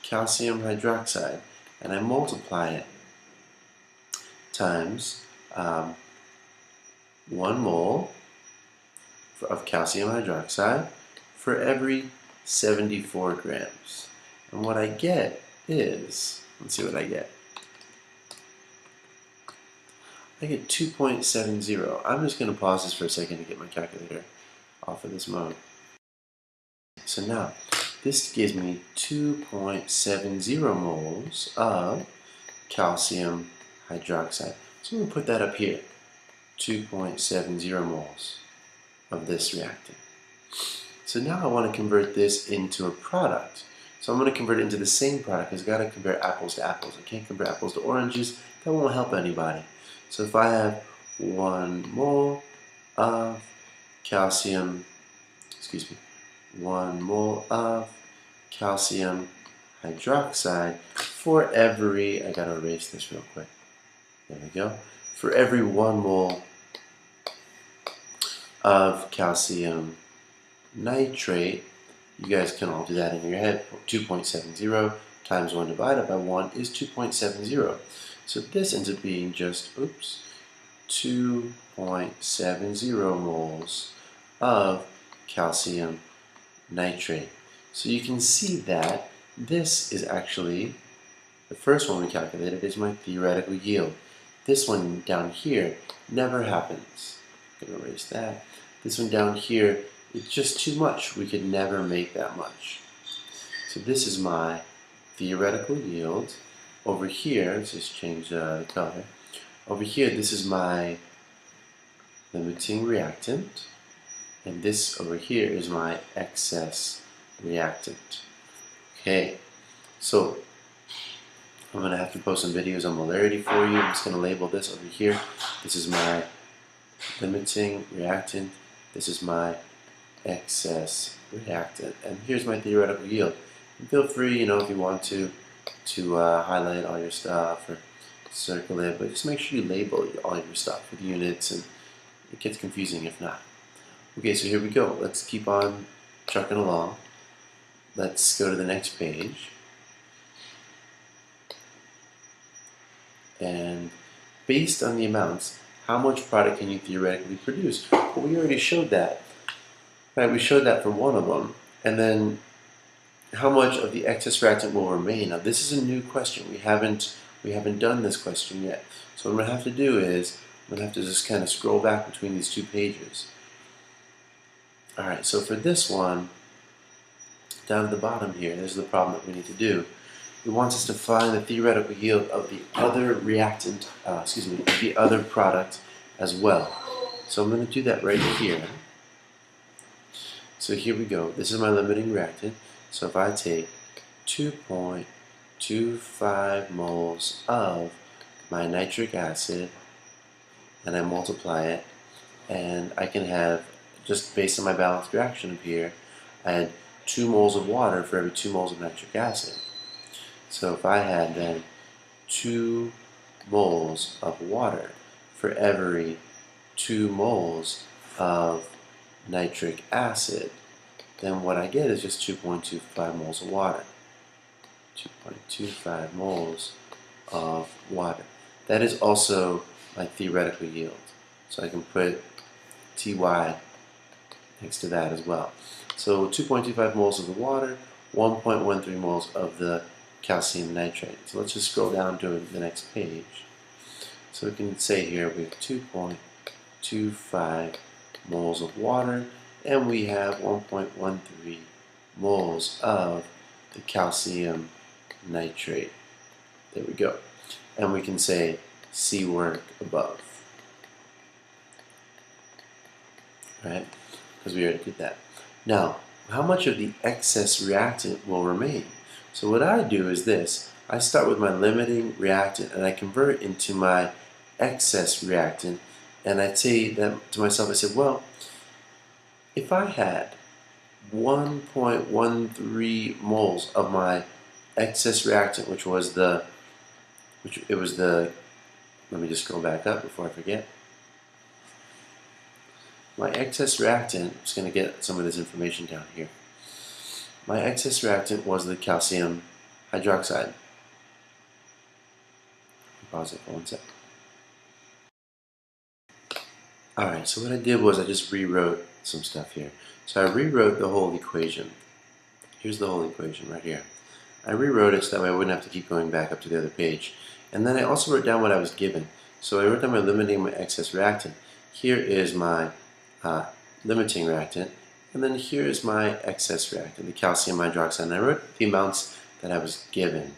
calcium hydroxide, and I multiply it times 1 mole of calcium hydroxide for every 74 grams. And what I get is, let's see what I get. I get 2.70. I'm just going to pause this for a second to get my calculator off of this mode. So now, this gives me 2.70 moles of calcium hydroxide. So I'm going to put that up here. 2.70 moles of this reactant. So now I want to convert this into a product. So I'm going to convert it into the same product because I've got to compare apples to apples. I can't compare apples to oranges. That won't help anybody. So if I have 1 mole of calcium, 1 mole of calcium hydroxide for every, I gotta erase this real quick. There we go. For every 1 mole of calcium nitrate, you guys can all do that in your head. 2.70 times 1 divided by 1 is 2.70. So this ends up being just, 2.70 moles of calcium nitrate. So you can see that this is actually, the first one we calculated is my theoretical yield. This one down here never happens. I'm going to erase that. This one down here, it's just too much. We could never make that much. So this is my theoretical yield. Over here, let's just change the color. Over here, this is my limiting reactant. And this over here is my excess reactant. Okay, so I'm going to have to post some videos on molarity for you. I'm just going to label this over here. This is my limiting reactant. This is my excess reactant. And here's my theoretical yield. And feel free, if you want to highlight all your stuff or circle it, but just make sure you label all your stuff with units, and it gets confusing if not. Okay, so here we go. Let's keep on trucking along. Let's go to the next page. And based on the amounts, how much product can you theoretically produce? Well, we already showed that. Right, we showed that for one of them. And then how much of the excess reactant will remain? Now this is a new question. We haven't done this question yet. So what I'm going to have to do is I'm going to have to just kind of scroll back between these two pages. Alright, so for this one, down at the bottom here, this is the problem that we need to do. It wants us to find the theoretical yield of the other reactant, the other product as well. So I'm going to do that right here. So here we go. This is my limiting reactant. So if I take 2.25 moles of my nitric acid and I multiply it, and I can have, just based on my balanced reaction up here, I had 2 moles of water for every 2 moles of nitric acid. So if I had then 2 moles of water for every 2 moles of nitric acid, then what I get is just 2.25 moles of water. 2.25 moles of water. That is also my theoretical yield. So I can put Ty next to that as well. So 2.25 moles of the water, 1.13 moles of the calcium nitrate. So let's just scroll down to the next page. So we can say here we have 2.25 moles of water, and we have 1.13 moles of the calcium nitrate. There we go. And we can say C work above. Right? Because we already did that. Now, how much of the excess reactant will remain? So what I do is this. I start with my limiting reactant and I convert it into my excess reactant, and I say that to myself, I said, well, if I had 1.13 moles of my excess reactant, which was the, let me just scroll back up before I forget. My excess reactant, I'm just going to get some of this information down here. My excess reactant was the calcium hydroxide. Pause it for 1 second. Alright, so what I did was I just rewrote some stuff here. So I rewrote the whole equation. Here's the whole equation right here. I rewrote it so that way I wouldn't have to keep going back up to the other page. And then I also wrote down what I was given. So I wrote down my limiting, my excess reactant. Here is my limiting reactant, and then here is my excess reactant, the calcium hydroxide. And I wrote the amounts that I was given.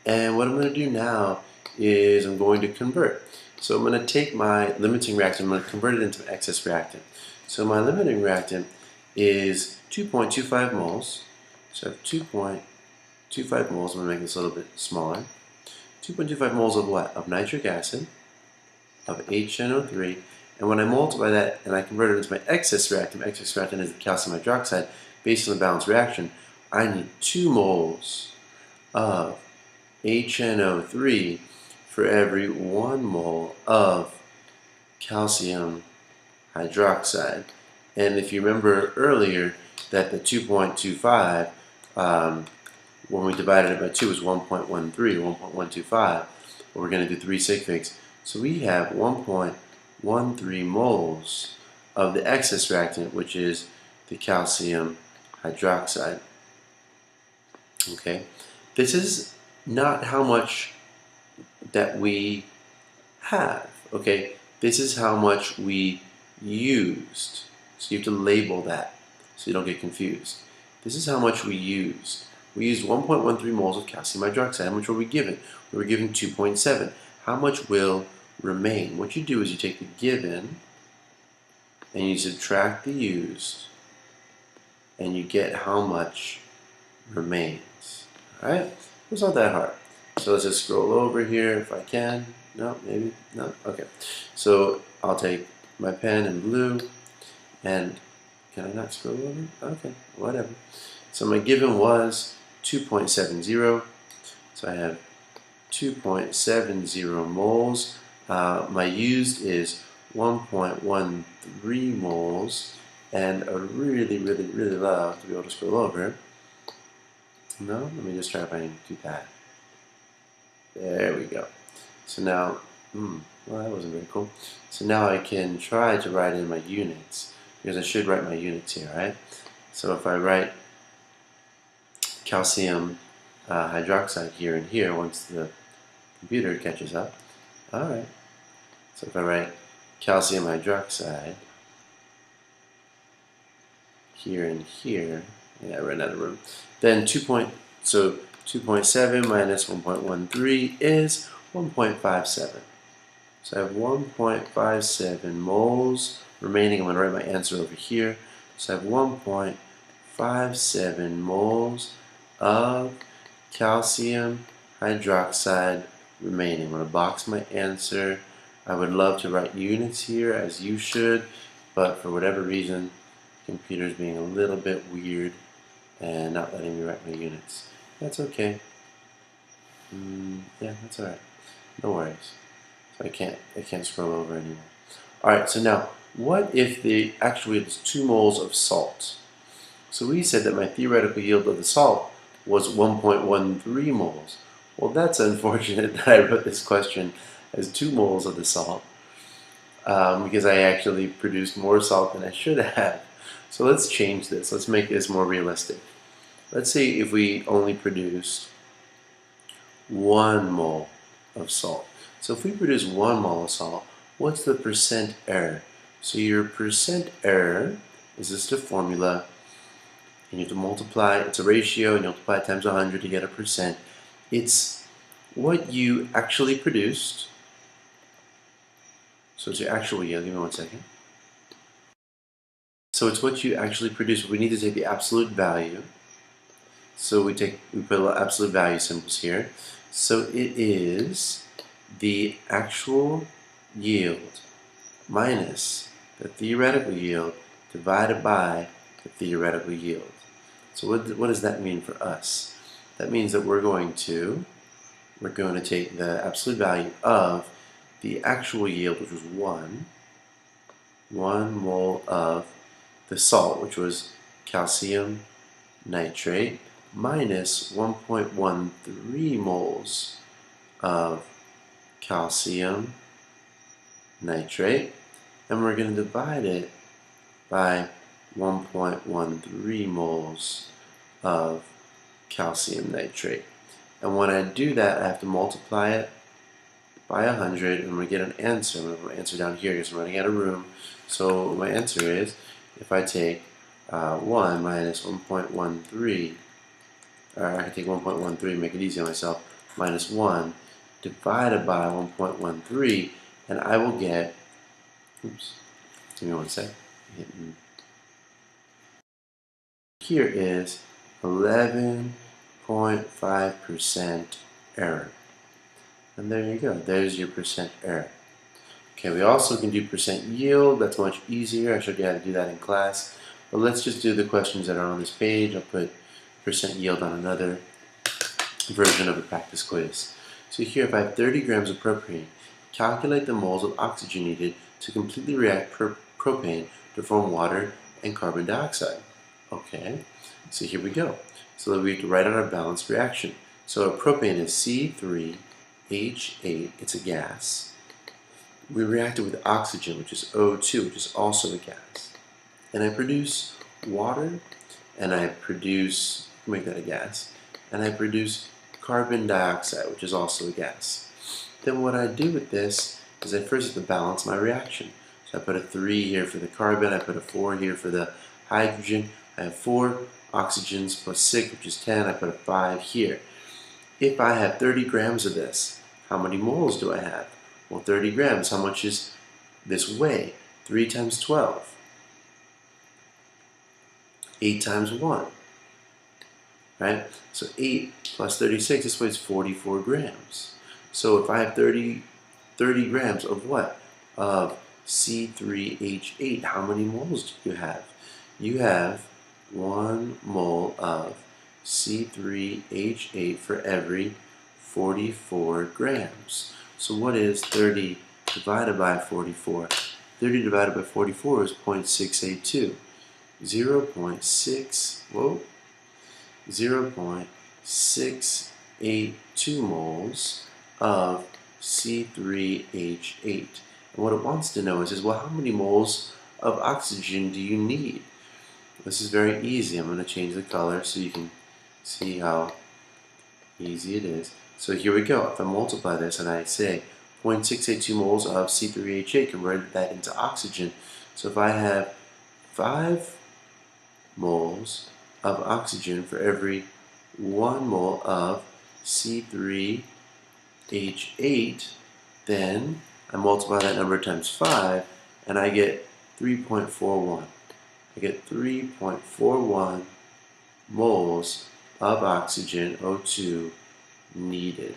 And what I'm going to do now is I'm going to convert. So I'm going to take my limiting reactant, I'm going to convert it into an excess reactant. So my limiting reactant is 2.25 moles. So I have 2.25 moles. I'm going to make this a little bit smaller. 2.25 moles of what? Of nitric acid, of HNO3. And when I multiply that and I convert it into my excess reactant is the calcium hydroxide, based on the balanced reaction, I need 2 moles of HNO3 for every 1 mole of calcium hydroxide. And if you remember earlier that the 2.25, when we divided it by 2 was 1.13, 1.125, we're going to do 3 sig figs. So we have 1.13 moles of the excess reactant, which is the calcium hydroxide. Okay, this is not how much that we have. Okay, this is how much we used. So you have to label that so you don't get confused. This is how much we used. We used 1.13 moles of calcium hydroxide. How much were we given? We were given 2.7. How much will remain? What you do is you take the given and you subtract the used and you get how much remains. Alright? It's not that hard. So let's just scroll over here if I can. No, maybe, no, okay. So I'll take my pen in blue and can I not scroll over? Okay, whatever. So my given was 2.70. So I have 2.70 moles. My used is 1.13 moles. And I really love to be able to scroll over. No, let me just try if I can do that. There we go. So now, well, that wasn't very cool. So now I can try to write in my units, because I should write my units here, right? So if I write calcium hydroxide here and here, once the computer catches up, alright. So if I write calcium hydroxide here and here, yeah, I ran out of room. Then 2.7 minus 1.13 is 1.57. So I have 1.57 moles remaining. I'm going to write my answer over here. So I have 1.57 moles of calcium hydroxide remaining. I'm going to box my answer. I would love to write units here, as you should, but for whatever reason, the computer's being a little bit weird and not letting me write my units. That's okay. Yeah, that's alright. No worries. So I can't scroll over anymore. Alright, so now, what if actually it's 2 moles of salt? So we said that my theoretical yield of the salt was 1.13 moles. Well, that's unfortunate that I wrote this question as 2 moles of the salt, because I actually produced more salt than I should have. So let's change this. Let's make this more realistic. Let's say if we only produced 1 mole of salt. So if we produce 1 mole of salt, what's the percent error? So your percent error is just a formula, and you have to multiply, it's a ratio, and you multiply it times 100 to get a percent. It's what you actually produced. So it's your actual yield. Give me 1 second. So it's what you actually produce. We need to take the absolute value. So we put little absolute value symbols here. So it is the actual yield minus the theoretical yield divided by the theoretical yield. So what does that mean for us? That means that we're going to take the absolute value of the actual yield, which was 1 mole of the salt, which was calcium nitrate, minus 1.13 moles of calcium nitrate, and we're going to divide it by 1.13 moles of calcium nitrate. And when I do that, I have to multiply it by 100, and we get an answer. I'm going to put my answer down here because I'm running out of room. So my answer is, if I take 1 minus 1.13, or I can take 1.13, make it easy on myself, minus 1 divided by 1.13, and I will get, oops, give me one sec. Here is 11.5% error. And there you go, there's your percent error. Okay, we also can do percent yield. That's much easier. I showed you how to do that in class. But let's just do the questions that are on this page. I'll put percent yield on another version of the practice quiz. So here, if I have 30 grams of propane, calculate the moles of oxygen needed to completely react propane to form water and carbon dioxide. Okay, so here we go. So we have to write out our balanced reaction. So our propane is C3H8, it's a gas. We react it with oxygen, which is O2, which is also a gas. And I produce water, and I produce, make that a gas, and I produce carbon dioxide, which is also a gas. Then what I do with this is I first have to balance my reaction. So I put a 3 here for the carbon, I put a 4 here for the hydrogen, I have 4 oxygens plus 6, which is 10, I put a 5 here. If I have 30 grams of this, how many moles do I have? Well, 30 grams, how much is this weigh? 3 times 12. 8 times 1. Right? So 8 plus 36, this weighs 44 grams. So if I have 30 grams of what? Of C3H8, how many moles do you have? You have 1 mole of C3H8 for every 44 grams. So what is 30 divided by 44? 30 divided by 44 is 0.682. 0.682 moles of C3H8. And what it wants to know is, well, how many moles of oxygen do you need? This is very easy. I'm going to change the color so you can see how easy it is. So here we go. If I multiply this and I say 0.682 moles of C3H8, convert that into oxygen. So if I have 5 moles of oxygen for every 1 mole of C3H8, then I multiply that number times 5 and I get 3.41. I get 3.41 moles of oxygen, O2, needed.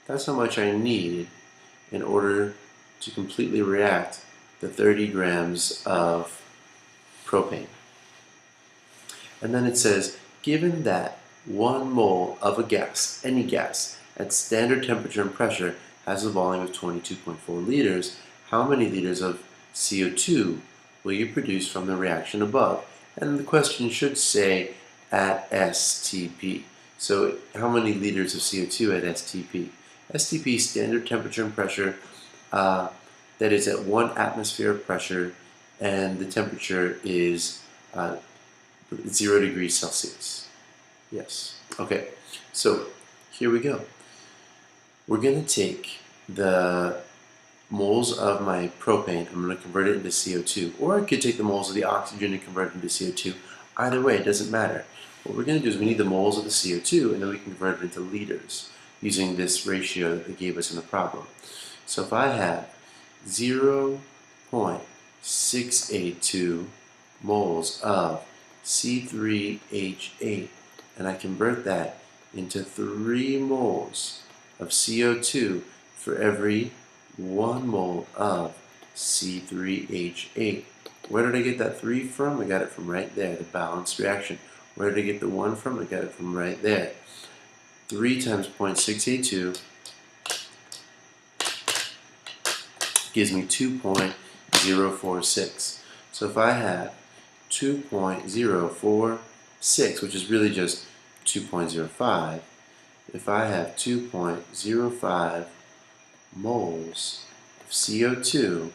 That's how much I need in order to completely react the 30 grams of propane. And then it says, given that 1 mole of a gas, any gas, at standard temperature and pressure has a volume of 22.4 liters, how many liters of CO2 will you produce from the reaction above? And the question should say at STP. So how many liters of CO2 at STP? STP, standard temperature and pressure, that is at 1 atmosphere of pressure, and the temperature is 0 degrees Celsius. Yes. Okay, so here we go. We're going to take the moles of my propane, I'm going to convert it into CO2, or I could take the moles of the oxygen and convert it into CO2. Either way, it doesn't matter. What we're going to do is we need the moles of the CO2, and then we can convert it into liters using this ratio that they gave us in the problem. So if I have 0.682 moles of C3H8, and I convert that into 3 moles of CO2 for every 1 mole of C3H8. Where did I get that 3 from? I got it from right there, the balanced reaction. Where did I get the 1 from? I got it from right there. 3 times 0.682 gives me 2.046. So if I have 2.046, which is really just 2.05, if I have 2.05 moles of CO2,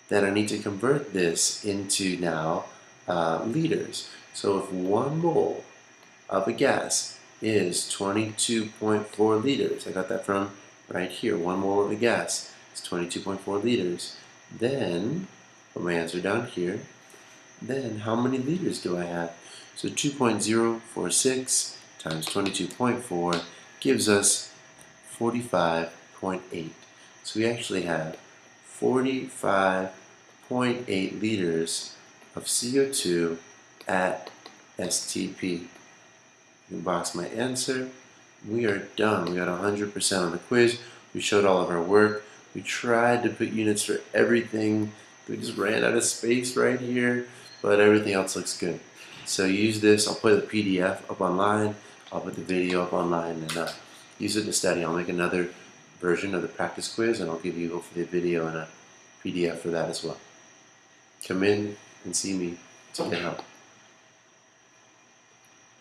then I need to convert this into now liters. So if 1 mole of a gas is 22.4 liters, I got that from right here, 1 mole of a gas is 22.4 liters, then, put my answer down here, then how many liters do I have? So 2.046 times 22.4 gives us 45.8. So we actually have 45.8 liters of CO2 at STP. Inbox my answer. We are done. We got 100% on the quiz. We showed all of our work. We tried to put units for everything. We just ran out of space right here, but everything else looks good. So use this. I'll put the PDF up online. I'll put the video up online and use it to study. I'll make another version of the practice quiz and I'll give you hopefully a video and a PDF for that as well. Come in and see me to get help.